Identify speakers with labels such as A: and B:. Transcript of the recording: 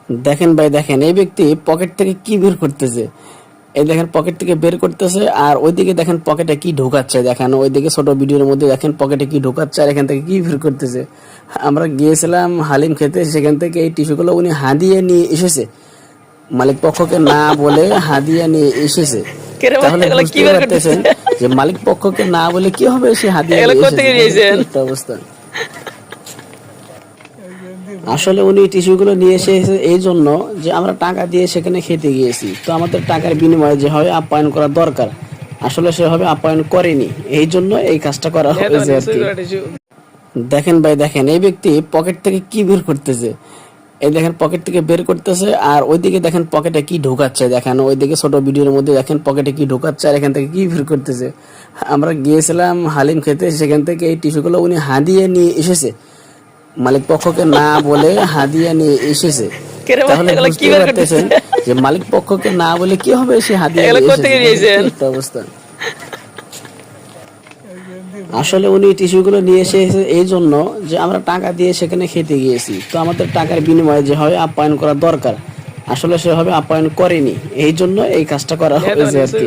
A: দেখেন ভাই, দেখেন এই ব্যক্তি পকেট থেকে কি বের করতেছে। এই দেখেন পকেট থেকে বের করতেছে, আর ওইদিকে দেখেন পকেটে কি ঢোকাচ্ছে। দেখেন ওইদিকে ছোট ভিডিওর মধ্যে দেখেন পকেটে কি ঢোকাচ্ছে, আর এখান থেকে কি বের করতেছে। আমরা গিয়েছিলাম হালিম খেতে, সেখান থেকে এই টিস্যুগুলো উনি হাদিয়ে নিয়ে এসেছে, মালিক পক্ষকে না বলে হাদিয়া নিয়ে এসেছে। তাহলে বুঝতে পারতেছেন যে মালিক পক্ষকে না বলে কি হবে, সে হাদিয়া নিয়ে এসেছে। একটা অবস্থা। আসলে উনি টিস্যুগুলো নিয়ে এসেছে এই জন্য যে আমরা টাকা দিয়ে সেখানে খেতে গিয়েছি, তো আমাদের টাকার বিনিময়ে যেভাবে আপ্যায়ন করা দরকার আসলে সেভাবে আপ্যায়ন করেনি, এই জন্য এই কাজটা করা হয়েছে আর কি। দেখেন ভাই, দেখেন এই ব্যক্তি পকেট থেকে কি বের করতেছে। এই দেখেন পকেট থেকে বের করতেছে, আর ওইদিকে দেখেন পকেটে কি ঢোকাচ্ছে। দেখেন ওইদিকে ছোট ভিডিওর মধ্যে দেখেন পকেটে কি ঢোকাচ্ছে, আর এখান থেকে কি বের করতেছে। আমরা গিয়েছিলাম হালিম খেতে, সেখান থেকে এই টিস্যুগুলো উনি হাদিয়ে নিয়ে এসেছে, মালিক পক্ষকে না বলে হাদিয়া নিয়ে এসেছে। তাহলে বুঝতে পারতেছেন যে মালিক পক্ষকে না বলে কি হবে, সে হাদিয়া নিয়ে এসেছে। একটা অবস্থা। আসলে উনি টিস্যুগুলো নিয়ে এসেছে এই জন্য যে আমরা টাকা দিয়ে সেখানে খেতে গিয়েছি, তো আমাদের টাকার বিনিময়ে যেভাবে আপ্যায়ন করা দরকার আসলে সেভাবে আপ্যায়ন করেনি, এই জন্য এই কাজটা করা হয়েছে আর কি।